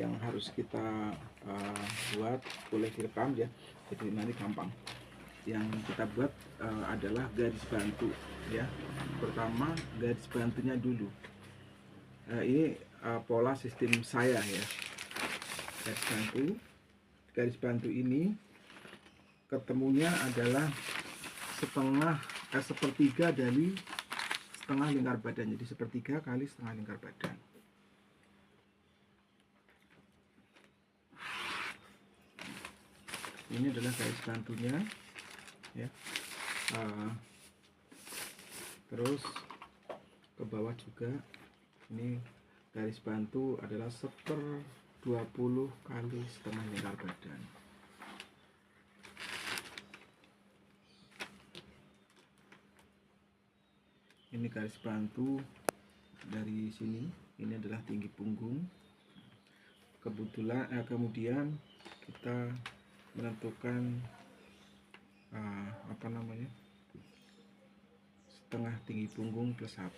yang harus kita buat, boleh direkam ya, jadi nanti gampang. Yang kita buat adalah garis bantu ya. Pertama garis bantunya dulu. Ini pola sistem saya ya. Garis bantu ini ketemunya adalah sepertiga dari setengah lingkar badan. Jadi sepertiga kali setengah lingkar badan. Ini adalah garis bantunya ya. Terus ke bawah juga ini garis bantu adalah 1/20 kali setengah lingkar badan. Ini garis bantu dari sini, ini adalah tinggi punggung. Kemudian kita menentukan setengah tinggi punggung plus 1.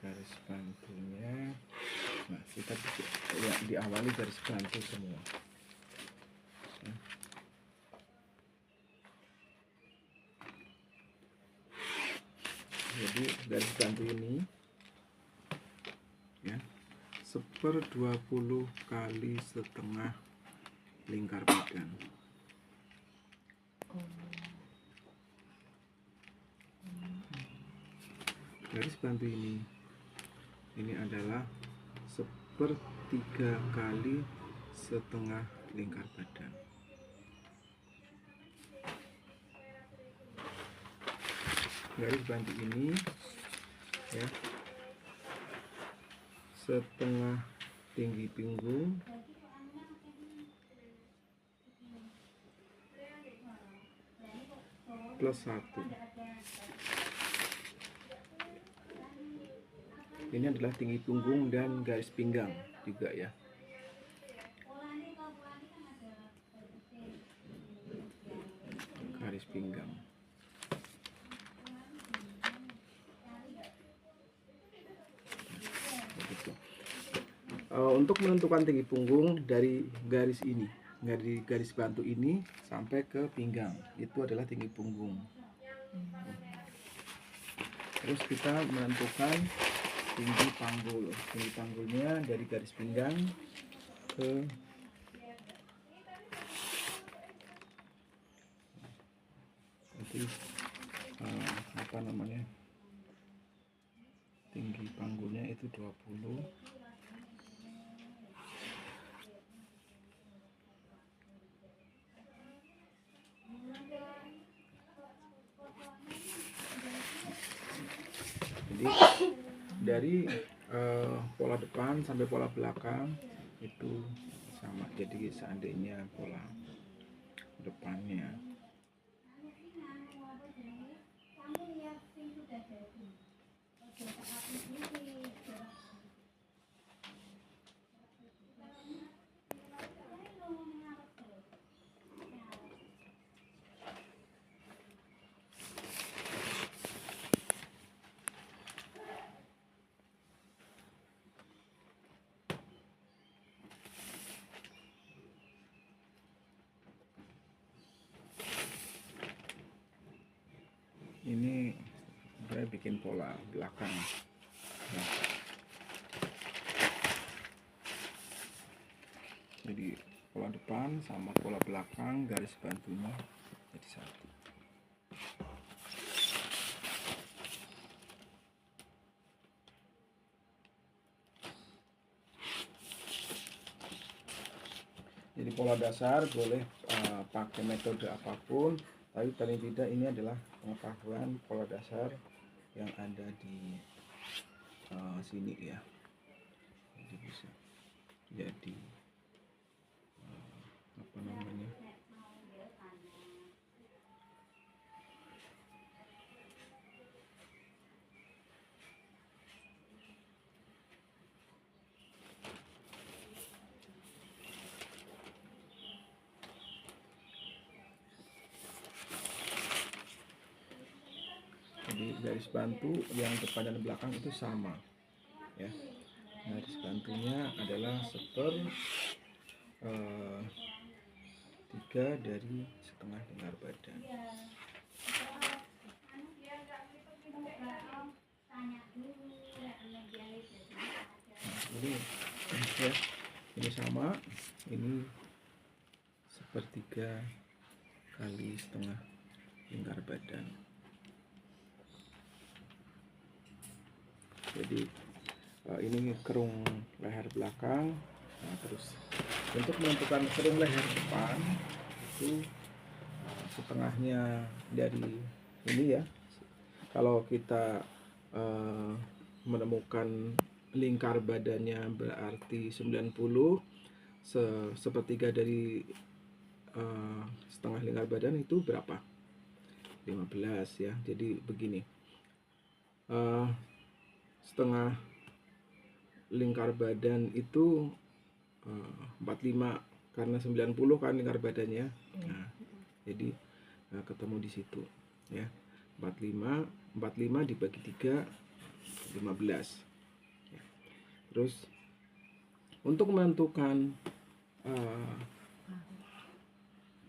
Garis bantunya, nah kita ya, diawali garis bantu semua ya. Jadi garis bantu ini ya 1/20 kali setengah lingkar badan. Garis bantu ini adalah 1/3 kali setengah lingkar badan. Garis bantu ini ya setengah tinggi punggung plus 1. Ini adalah tinggi punggung dan garis pinggang juga ya. Garis pinggang. Untuk menentukan tinggi punggung dari garis ini, dari garis bantu ini sampai ke pinggang, itu adalah tinggi punggung. Terus kita menentukan tinggi panggul. Tinggi panggulnya dari garis pinggang ke tinggi panggulnya itu 20. Jadi dari pola depan sampai pola belakang itu sama. Jadi seandainya pola depannya ini saya bikin pola belakang nah, jadi pola depan sama pola belakang garis bantunya jadi satu. Jadi pola dasar boleh pakai metode apapun, tapi paling tidak ini adalah pengetahuan pola dasar yang ada di sini ya. Jadi bisa jadi garis bantu yang depan dan belakang itu sama ya. Garis bantunya adalah 1/3 dari setengah lingkar badan. Ini ya, ini sama, ini 1/3 kali setengah lingkar badan. Jadi ini kerung leher belakang. Nah, terus untuk menentukan kerung leher depan itu setengahnya dari ini ya. Kalau kita menemukan lingkar badannya berarti 90, sepertiga dari setengah lingkar badan itu berapa? 15 ya. Jadi begini, setengah lingkar badan itu 45 karena 90 kan lingkar badannya. Nah, jadi ketemu di situ ya. 45 dibagi 3, 15 ya. Terus untuk menentukan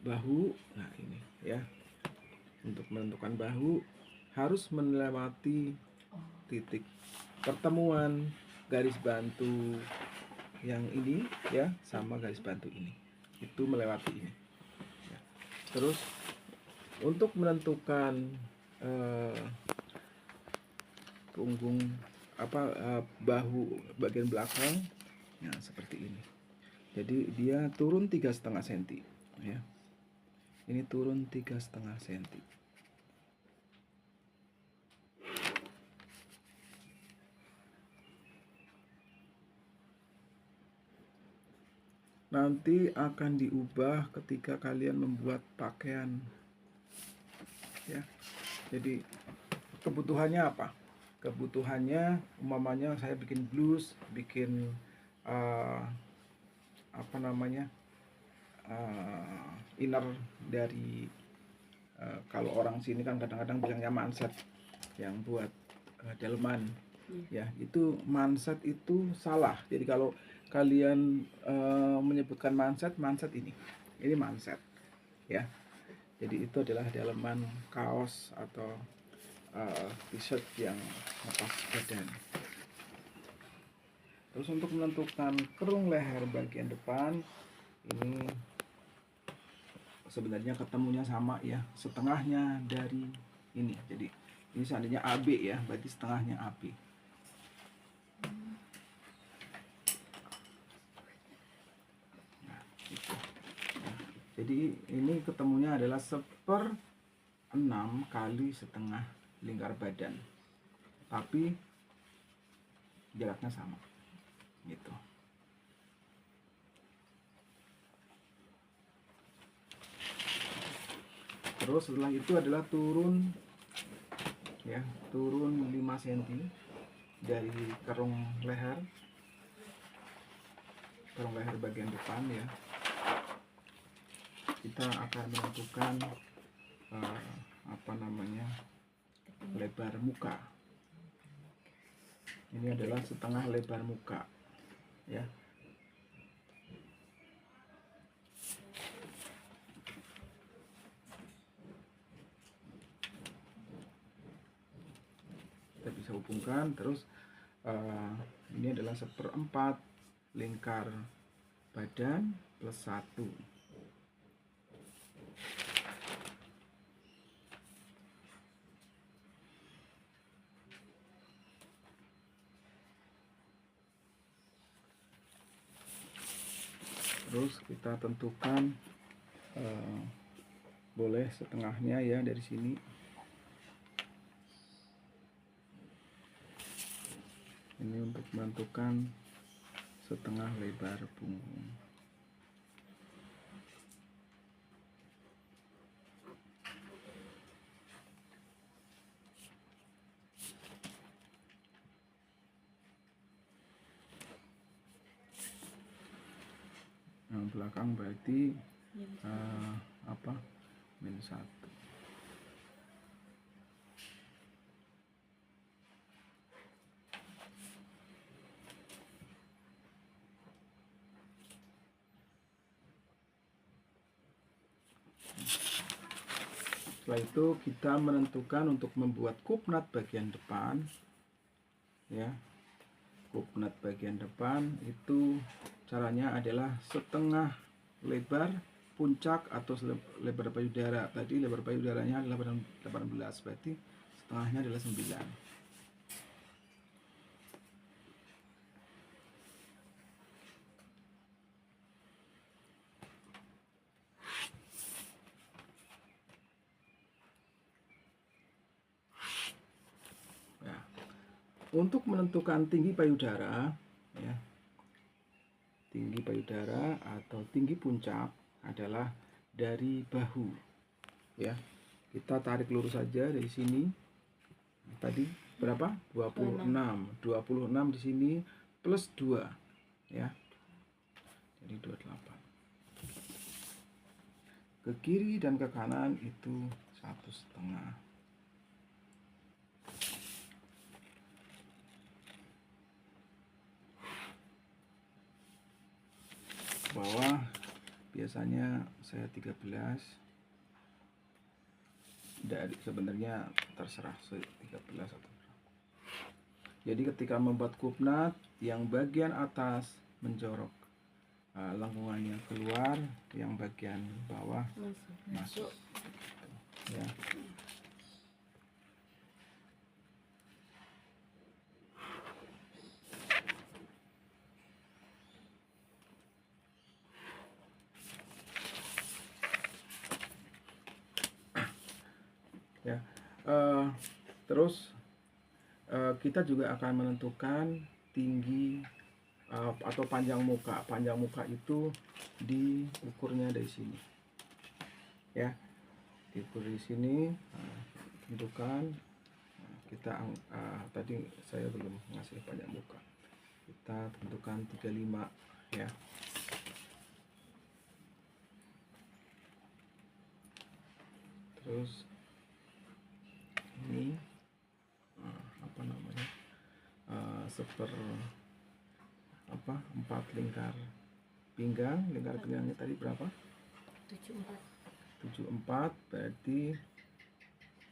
bahu, nah ini ya, untuk menentukan bahu harus melewati titik pertemuan garis bantu yang ini ya sama garis bantu ini, itu melewati ini ya. Terus untuk menentukan punggung bahu bagian belakang, nah seperti ini. Jadi dia turun 3,5 cm ya. Ini turun 3,5 cm. Nanti akan diubah ketika kalian membuat pakaian ya. Jadi kebutuhannya apa? Kebutuhannya umpamanya saya bikin blus, bikin inner dari kalau orang sini kan kadang-kadang bilangnya manset, yang buat daleman ya. Itu manset itu salah. Jadi kalau kalian menyebutkan manset ini manset ya. Jadi itu adalah daleman kaos atau t-shirt yang lepas badan. Terus untuk menentukan kerung leher bagian depan, ini sebenarnya ketemunya sama ya, setengahnya dari ini. Jadi ini seandainya AB ya, berarti setengahnya AB. Nah, gitu. Jadi ini ketemunya adalah 1/6 kali setengah lingkar badan, tapi jaraknya sama gitu. Terus setelah itu adalah turun ya, turun 5 cm dari kerung leher bagian depan ya. Kita akan menentukan lebar muka. Ini adalah setengah lebar muka ya. Kita bisa hubungkan. Terus ini adalah 1/4 lingkar badan plus 1. Terus kita tentukan boleh setengahnya ya dari sini. Ini untuk menentukan setengah lebar punggung. Yang belakang berarti -1. Setelah itu kita menentukan untuk membuat kupnat bagian depan, ya. Kupnat bagian depan itu caranya adalah setengah lebar puncak atau lebar payudara. Tadi lebar payudaranya adalah 18, berarti setengahnya adalah 9. Nah, untuk menentukan tinggi payudara, ya, tinggi payudara atau tinggi puncak adalah dari bahu, ya. Kita tarik lurus saja dari sini. Tadi berapa? 26. 26 di sini plus 2, ya. Jadi 28. Ke kiri dan ke kanan itu 1,5. Bawah biasanya saya 13. Dari sebenarnya terserah 13 atau berapa. Jadi ketika membuat kupnat, yang bagian atas menjorok, lengkungannya keluar, yang bagian bawah masuk. Ya. Ya. Terus kita juga akan menentukan tinggi atau panjang muka. Panjang muka itu diukurnya dari sini, ya, diukur di sini. Tentukan. Kita tadi saya belum ngasih panjang muka, kita tentukan 35, ya. Terus ini apa namanya, 4 lingkar pinggang. Lingkar pinggangnya tadi berapa? 74, berarti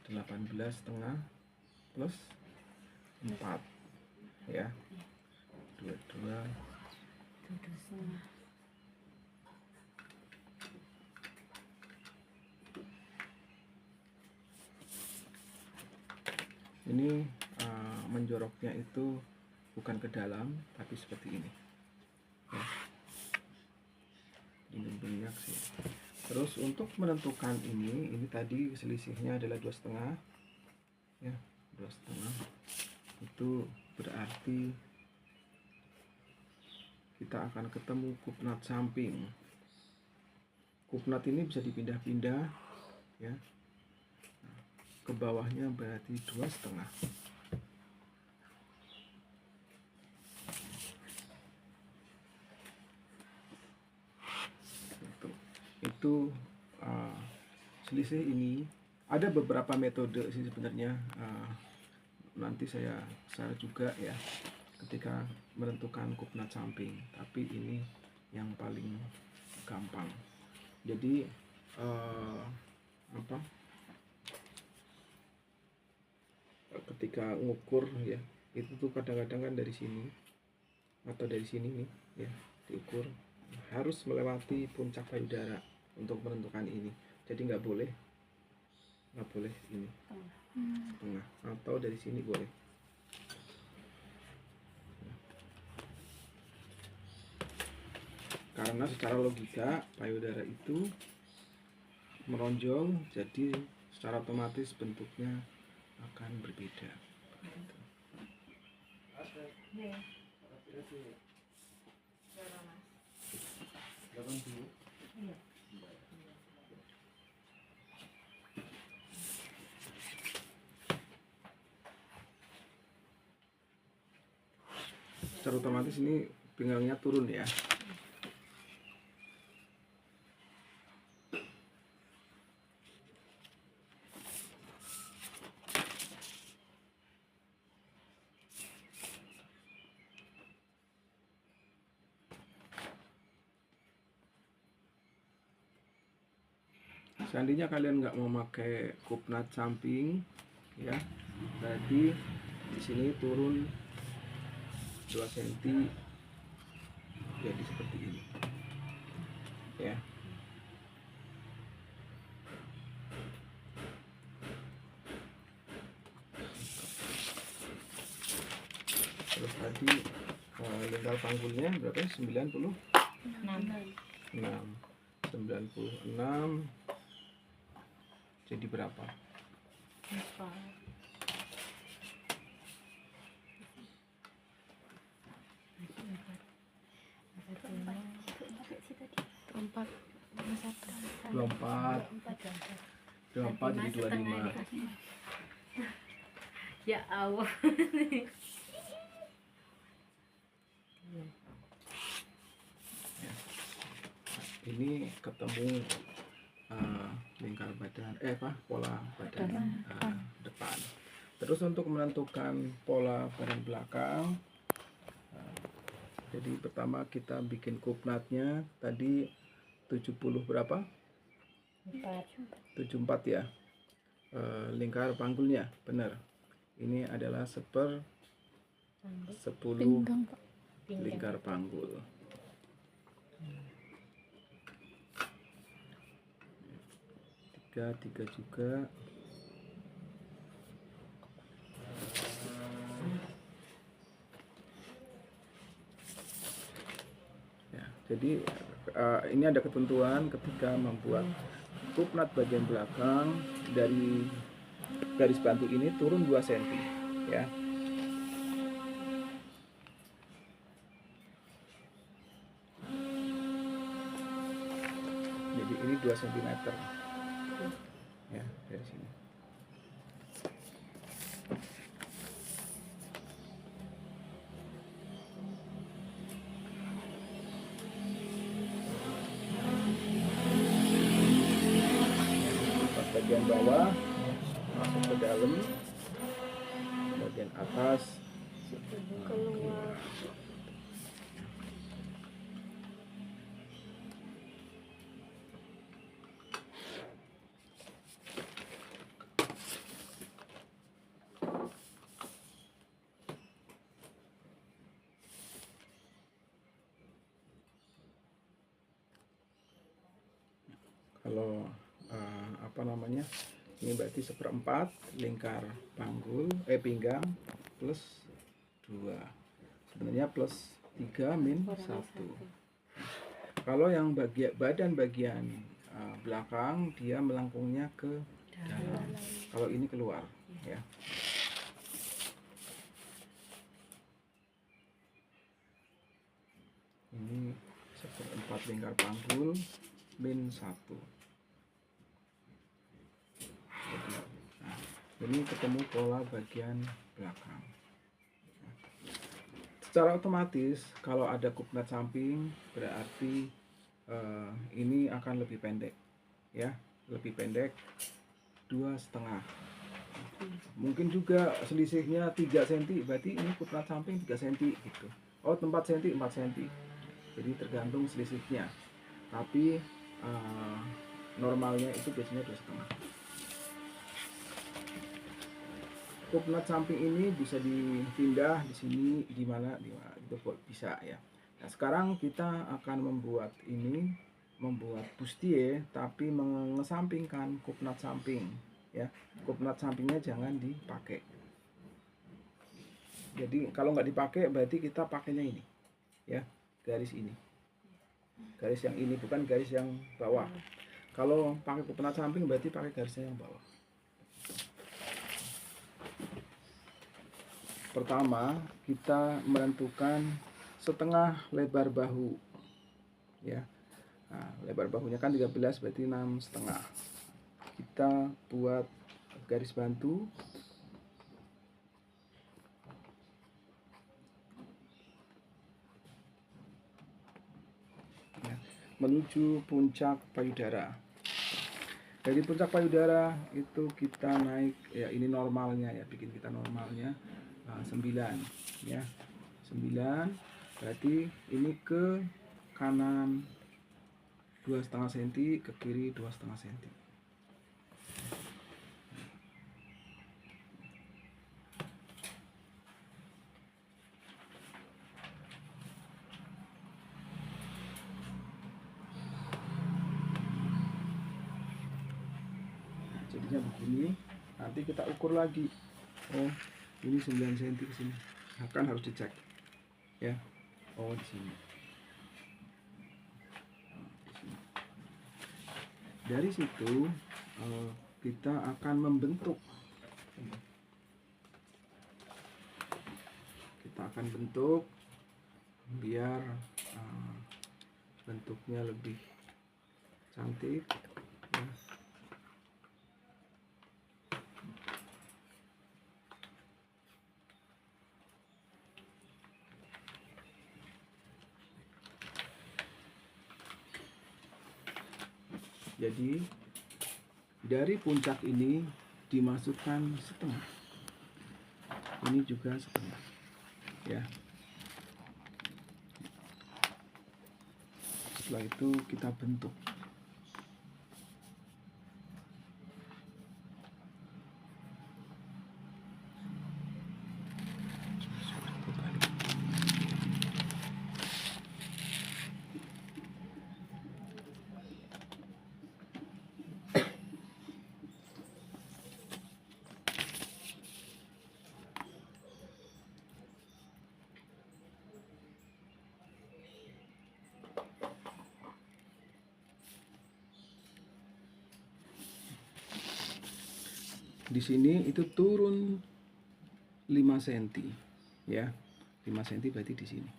18,5 plus 4, ya, 22. Ini menjoroknya itu bukan ke dalam, tapi seperti ini, ya. Ini minyak sih. Terus untuk menentukan ini tadi selisihnya adalah 2,5, ya, 2,5. Itu berarti kita akan ketemu kupnat samping. Kupnat ini bisa dipindah-pindah, ya. Ke bawahnya berarti 2,5. Itu selisih ini ada beberapa metode sih sebenarnya. Nanti saya share juga, ya, ketika menentukan kupnat samping, tapi ini yang paling gampang. Jadi ketika ngukur, ya, itu tuh kadang-kadang kan dari sini atau dari sini nih, ya, diukur harus melewati puncak payudara untuk menentukan ini. Jadi nggak boleh ini tengah, atau dari sini boleh. Karena secara logika payudara itu menonjol, jadi secara otomatis bentuknya akan berbeda. Secara otomatis ini pinggangnya turun, ya. Seandainya kalian nggak mau pakai kupnat samping, ya, berarti di sini turun 2 cm jadi seperti ini, ya. Terus tadi lingkar panggulnya berapa? 96. 96 jadi berapa? 24 jadi 25. Ya Allah. Ya. Ini ketemu lingkar badan, pola badan depan. Terus untuk menentukan pola badan belakang, jadi pertama kita bikin kupnatnya tadi 70 berapa? 74 ya. Lingkar panggulnya benar. Ini adalah 10 lingkar panggul. Tiga juga. Ya, jadi ini ada ketentuan ketika membuat kupnat bagian belakang dari garis bantu ini turun 2 cm, ya. Jadi ini 2 cm, ya, dari sini. Bagian bawah masuk ke dalam, bagian atas keluar. Kalau ini berarti 1/4 lingkar panggul pinggang plus 2, sebenarnya plus 3 min 1. Kalau yang badan bagian belakang dia melengkungnya ke dalam, kalau ini keluar, ya. Ini 1/4 lingkar panggul min 1. Ini ketemu pola bagian belakang. Secara otomatis kalau ada kupnat samping berarti ini akan lebih pendek, ya, lebih pendek 2,5. Mungkin juga selisihnya 3 cm, berarti ini kupnat samping 3 cm gitu. 4 cm 4 cm. Jadi tergantung selisihnya. Tapi normalnya itu biasanya 2,5. Kupnat samping ini bisa dipindah di sini, di mana itu bisa, ya. Nah, sekarang kita akan membuat bustier tapi mengesampingkan kupnat samping, ya. Kupnat sampingnya jangan dipakai. Jadi kalau nggak dipakai berarti kita pakainya ini, ya, garis ini, garis yang ini, bukan garis yang bawah. Kalau pakai kupnat samping berarti pakai garisnya yang bawah. Pertama kita menentukan setengah lebar bahu, ya. Nah, lebar bahunya kan 13 berarti 6,5. Kita buat garis bantu ya, menuju puncak payudara. Dari puncak payudara itu kita naik, ya, ini normalnya, ya, bikin kita normalnya 9, ya, 9 berarti ini ke kanan 2,5 cm, ke kiri 2,5 cm. jadinya begini. Nanti kita ukur lagi, oh ini 9 cm ke sini, akan harus dicek ya. Oh di sini. Dari situ kita akan membentuk, biar bentuknya lebih cantik ya. Jadi dari puncak ini dimasukkan setengah, ini juga setengah ya. Setelah itu kita bentuk. Di sini itu turun 5 cm ya, 5 cm berarti di sini.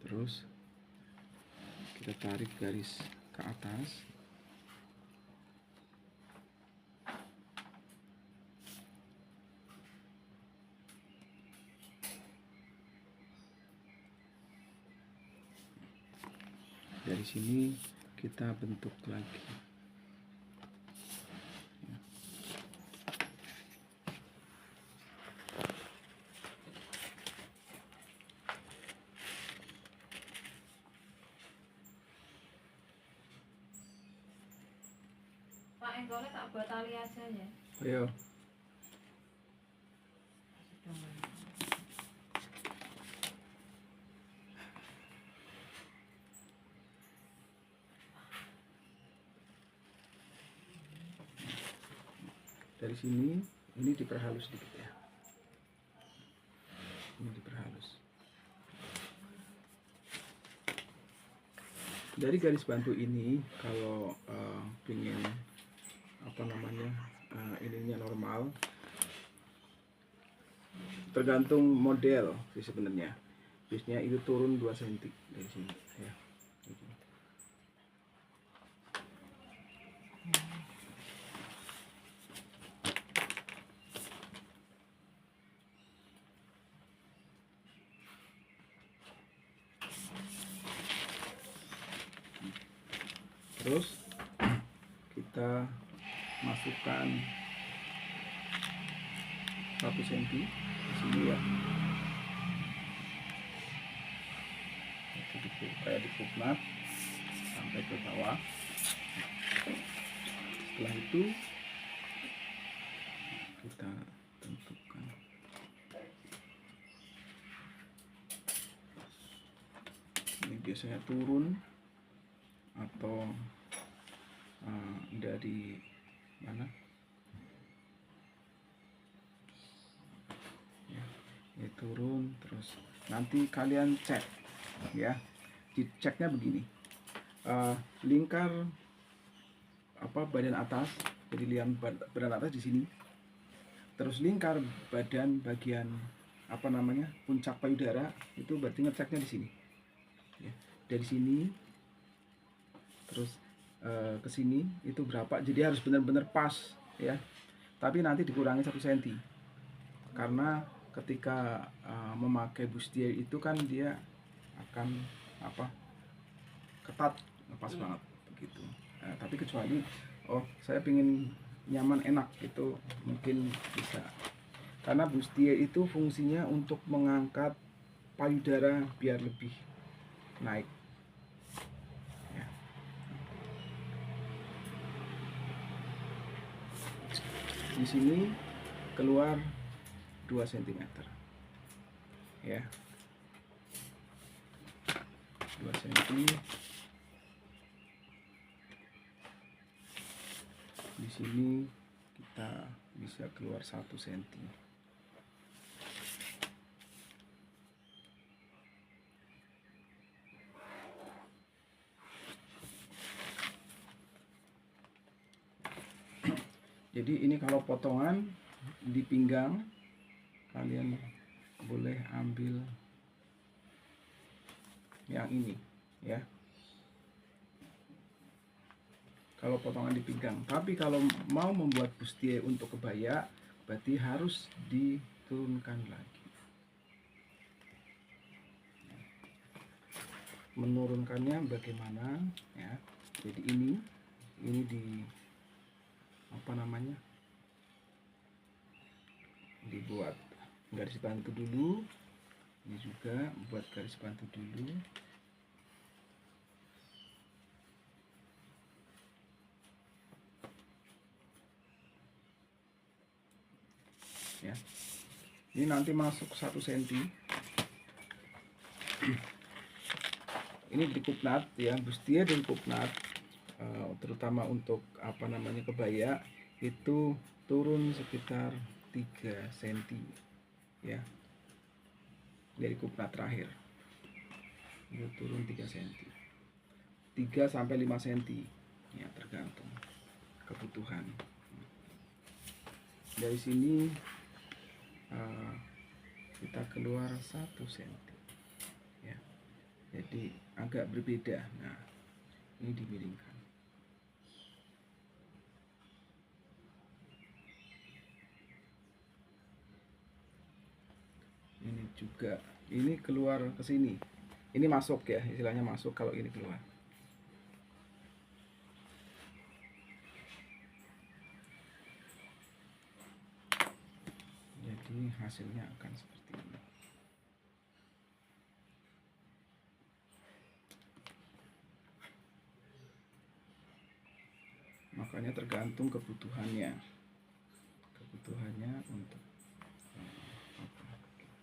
Terus kita tarik garis ke atas. Dari sini kita bentuk lagi. Pak, engkolnya tak buat tali aja ya. Ayo. Dari sini ini diperhalus sedikit ya. Ini diperhalus. Dari garis bantu ini kalau ingin ininya normal, tergantung model sih sebenarnya. Biasanya itu turun 2 cm dari sini ya. Terus kita masukkan 1 cm di sini ya. Itu kayak dipuknat sampai ke bawah. Setelah itu kita tentukan. Ini biasanya turun atau dari mana ya, ini turun. Terus nanti kalian cek ya, diceknya begini, lingkar badan atas, jadi liam badan atas di sini, terus lingkar badan bagian puncak payudara, itu berarti ngeceknya di sini ya. Dari sini terus ke sini itu berapa, jadi harus benar-benar pas ya. Tapi nanti dikurangi 1 cm karena ketika memakai bustier itu kan dia akan ketat, pas banget begitu. Tapi kecuali saya pingin nyaman enak, itu mungkin bisa, karena bustier itu fungsinya untuk mengangkat payudara biar lebih naik. Di sini keluar 2 cm ya, 2 cm. sini kita bisa keluar 1 senti. Jadi ini kalau potongan di pinggang, kalian boleh ambil yang ini ya, kalau potongan di pinggang. Tapi kalau mau membuat bustier untuk kebaya, berarti harus diturunkan lagi. Menurunkannya bagaimana ya? Jadi ini di apa namanya, dibuat garis bantu dulu. Ini juga buat garis bantu dulu. Ya, ini nanti masuk 1 senti. Ini di kupnat ya, bustier dan kupnat, terutama untuk apa namanya kebaya itu turun sekitar 3 senti ya, dari kupnat terakhir itu turun 3 senti, 3 sampai 5 senti ya, tergantung kebutuhan. Dari sini kita keluar 1 senti ya, jadi agak berbeda. Nah, ini dimiringkan. Ini juga, ini keluar ke sini, ini masuk ya, istilahnya masuk kalau ini keluar. Jadi hasilnya akan seperti ini. Makanya tergantung kebutuhannya untuk apa gitu.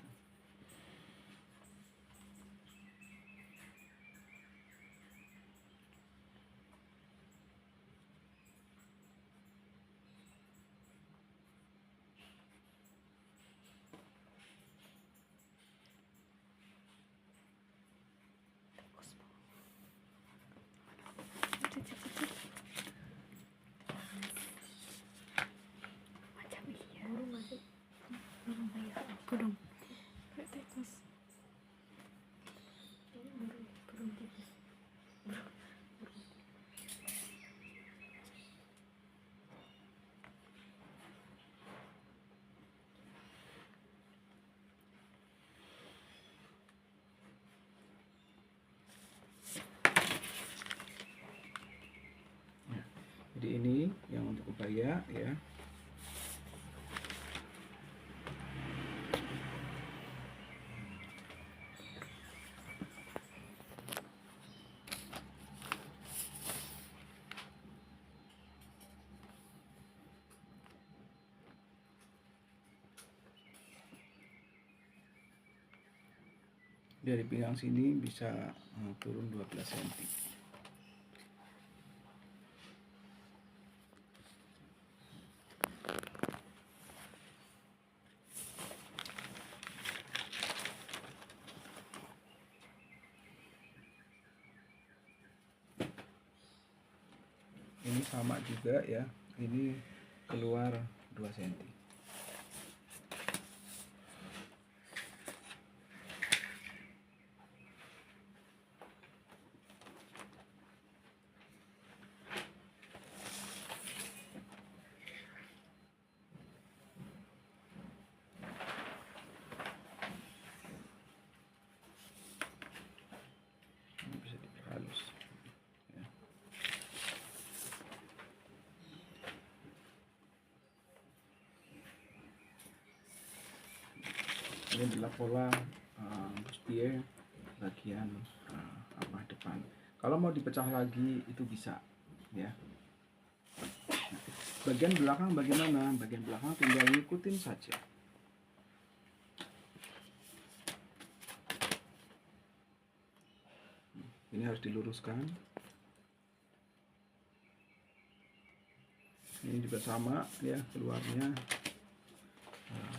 Jadi ini yang untuk kebaya ya. Dari pinggang sini bisa turun 12 cm. Ini sama juga ya, ini keluar 2 cm. Ini bisa diperhalus ya. Ini adalah pola bustier bagian depan. Kalau mau dipecah lagi itu bisa ya. Bagian belakang bagaimana? Bagian belakang tinggal ngikutin saja. Ini harus diluruskan. Ini juga sama ya keluarnya. Nah,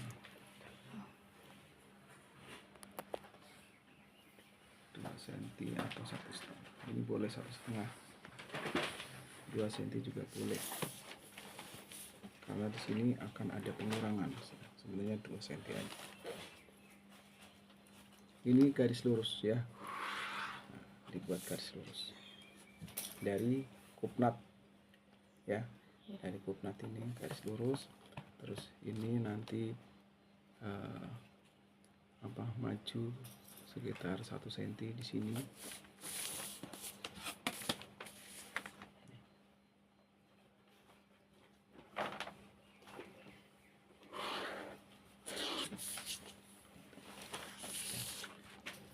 2 cm atau 1,5. Ini boleh 1,5. 2 cm juga boleh. Karena di sini akan ada pengurangan. Sebenarnya 2 cm aja. Ini garis lurus ya. Nah, dibuat garis lurus dari kupnat ya. Dari kupnat ini garis lurus. Terus ini nanti maju sekitar 1 cm di sini.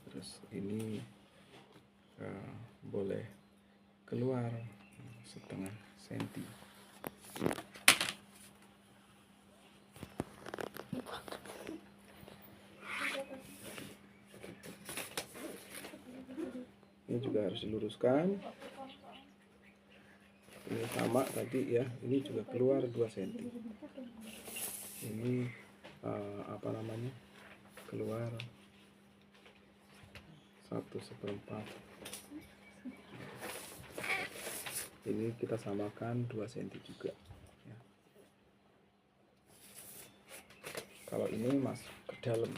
Terus ini boleh keluar 1/2 cm. Ini juga harus diluruskan. Ini sama tadi ya, ini juga keluar 2 cm. Ini keluar 1/4. Ini kita samakan 2 cm juga ya. Kalau ini masuk ke dalam.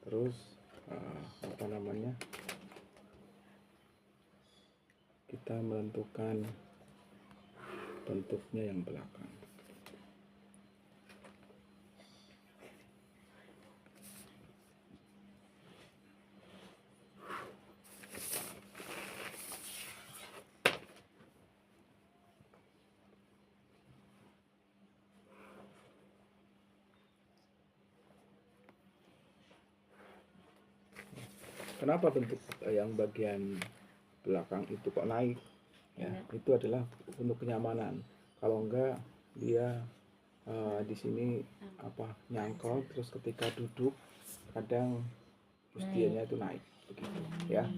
Terus kita menentukan bentuknya yang belakang. Kenapa bentuk yang bagian belakang itu kok naik? Ya, itu adalah untuk kenyamanan. Kalau enggak dia di sini nyangkol, terus ketika duduk kadang bustianya itu naik begitu ya.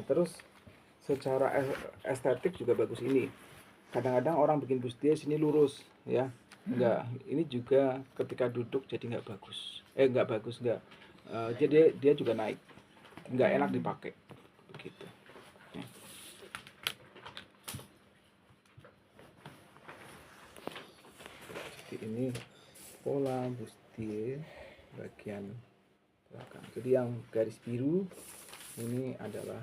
Terus secara estetik juga bagus ini. Kadang-kadang orang bikin bustier sini lurus ya. Enggak, ini juga ketika duduk jadi enggak bagus. Jadi dia juga naik. Enggak enak dipakai begitu. Jadi ini pola bustier bagian belakang. Jadi yang garis biru ini adalah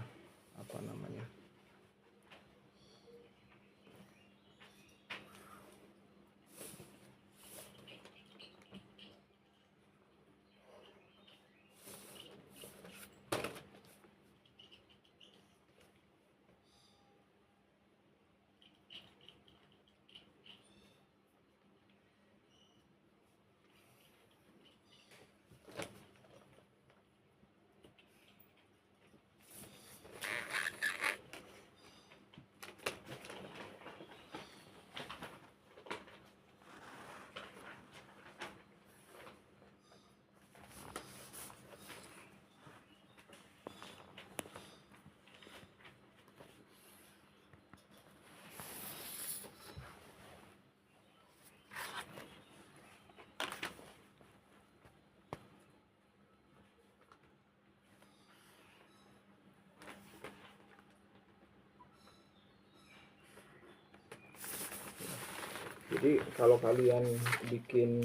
Jadi kalau kalian bikin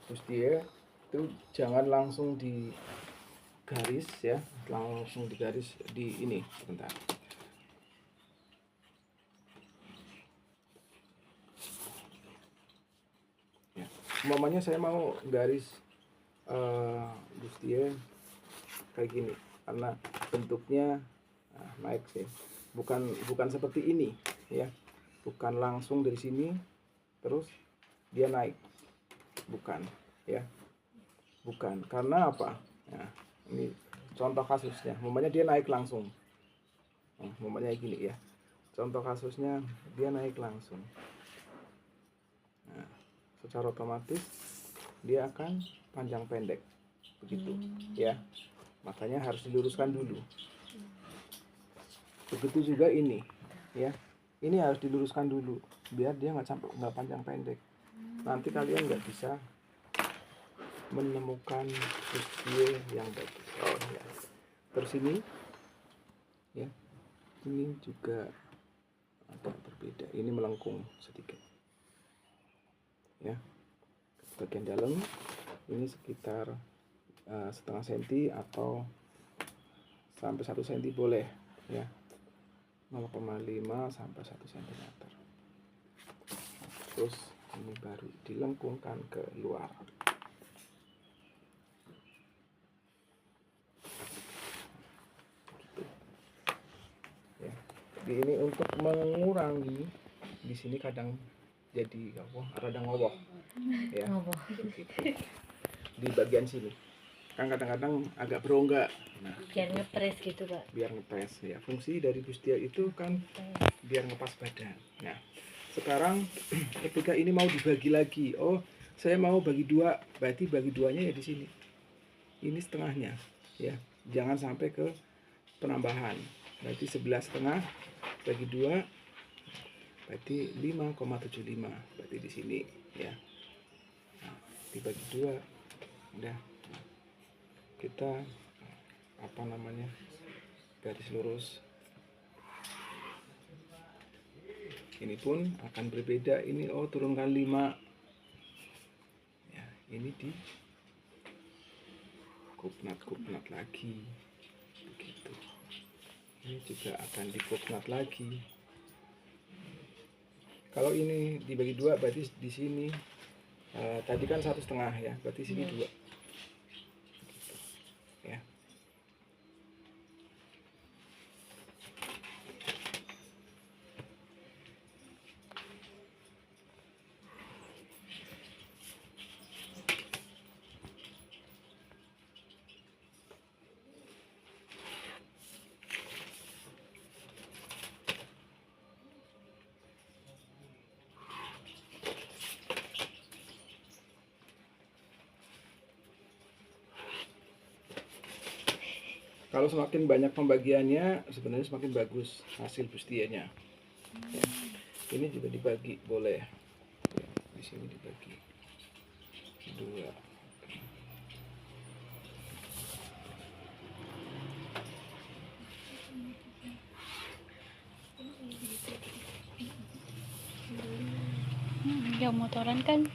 bustier itu jangan langsung di garis ya, langsung di garis di ini sebentar. Ya, umpamanya saya mau garis bustier kayak gini karena bentuknya naik sih, bukan seperti ini ya, bukan langsung dari sini terus dia naik, bukan ya. Bukan, karena apa? Nah, ini contoh kasusnya. Umpamanya dia naik langsung. Umpamanya gini ya. Contoh kasusnya dia naik langsung. Nah, secara otomatis dia akan panjang pendek. Begitu, ya. Makanya harus diluruskan dulu. Begitu juga ini, ya. Ini harus diluruskan dulu biar dia nggak panjang pendek. Nanti kalian nggak bisa menemukan bustier yang bagus. Oh ya. Terus ini, ya, ini juga agak berbeda. Ini melengkung sedikit, ya. Bagian dalam ini sekitar setengah senti atau sampai 1 senti boleh, ya. 0,5 sampai 1 cm. Terus ini baru dilengkungkan ke luar. Gitu. Ya. Jadi ini untuk mengurangi di sini kadang jadi rada ngowoh, ya. Gitu. Di bagian sini kan kadang-kadang agak berongga. Nah, biar ngepres gitu Pak. Biar ngepres, ya. Fungsi dari bustier itu kan biar ngepas badan. Nah, sekarang ketika ini mau dibagi lagi, oh saya mau bagi 2, berarti bagi 2-nya ya di sini. Ini setengahnya, ya. Jangan sampai ke penambahan. Berarti 11,5 bagi 2 berarti 5,75. Berarti di sini, ya. Nah, dibagi 2 udah. Nah, kita garis lurus. Ini pun akan berbeda. Ini turunkan 5, ya. Ini di kupnat lagi, begitu. Ini juga akan di kupnat lagi. Kalau ini dibagi 2 berarti di sini tadi kan 1,5, ya, berarti sini 2, ya. Kalau semakin banyak pembagiannya, sebenarnya semakin bagus hasil bustiernya. Ya. Ini juga dibagi, boleh. Ya, di sini dibagi 2. Yang motoran kan.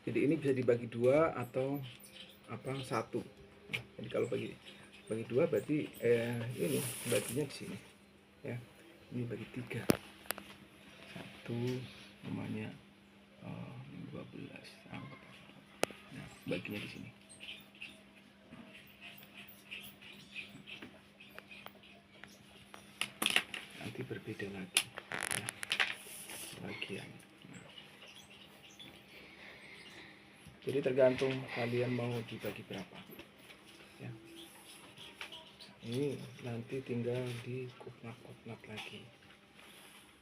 Jadi ini bisa dibagi 2 atau 1. Jadi kalau bagi 2 berarti ini baginya di sini, ya. Ini bagi 3. 1 namanya 12. Nah, baginya di sini. Nanti berbeda lagi, ya, bagian. Jadi tergantung kalian mau dibagi berapa, ya. Ini nanti tinggal di kupnat lagi.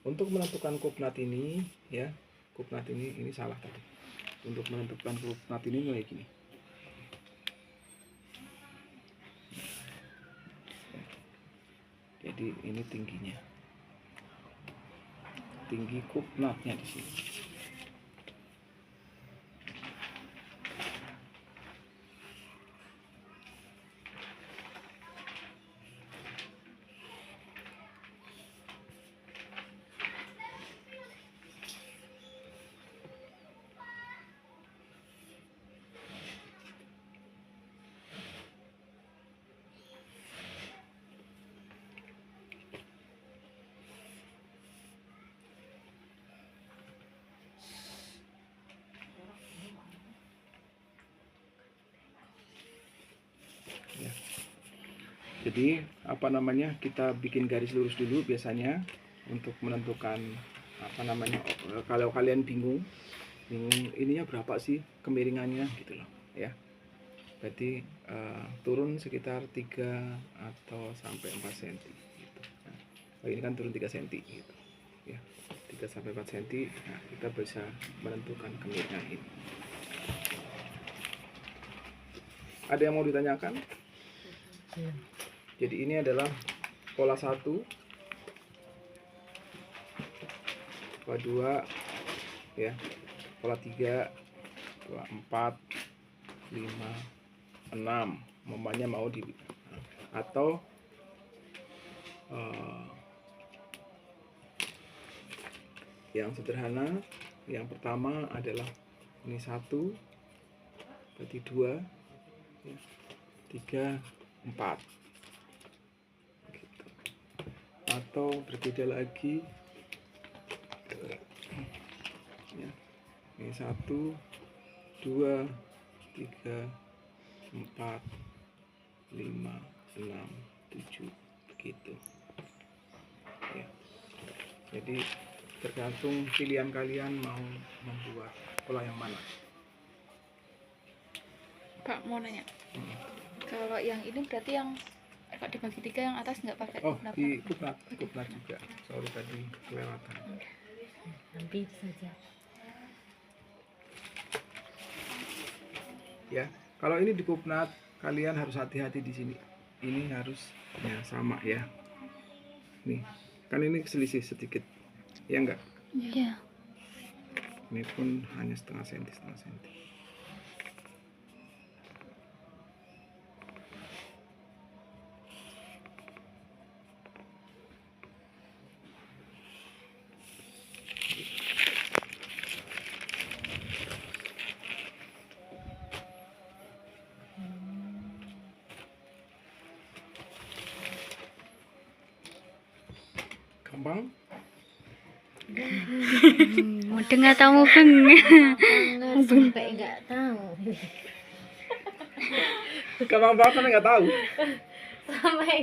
Untuk menentukan kupnat ini, ya, kupnat ini salah tadi. Untuk menentukan kupnat ini kayak gini. Jadi ini tingginya, tinggi kupnatnya di sini. Jadi apa namanya, kita bikin garis lurus dulu biasanya untuk menentukan apa namanya, kalau kalian bingung ininya berapa sih kemiringannya gitu loh ya. Berarti turun sekitar 3 atau sampai 4 cm gitu. Nah, ini kan turun 3 cm gitu ya, 3 sampai 4 cm. Nah, kita bisa menentukan kemiringan ini. Ada yang mau ditanyakan? Jadi ini adalah pola 1, pola 2 ya, pola 3, pola 4, 5, 6. Mamanya mau di atau yang sederhana, yang pertama adalah ini 1, berarti 2, 3, 4 gitu. Atau berbeda lagi ya, ini 1, 2, 3, 4, 5, 6, 7 begitu ya. Jadi tergantung pilihan kalian mau membuat pola yang mana. Pak mau nanya, kalau yang ini berarti yang kalau dibagi 3 yang atas nggak pakai Oh, kupnat, di Pak? kupnat juga. Sorry tadi kelewatan. Hampir saja. Ya, kalau ini di kupnat kalian harus hati-hati di sini. Ini harus ya sama ya. Nih, kan ini selisih sedikit. Ya enggak? Iya. Ini pun hanya setengah senti. Gampang? Mudeng atau mubeng? Sampai nggak tahu. Gampang banget, kan nggak tahu. Sampai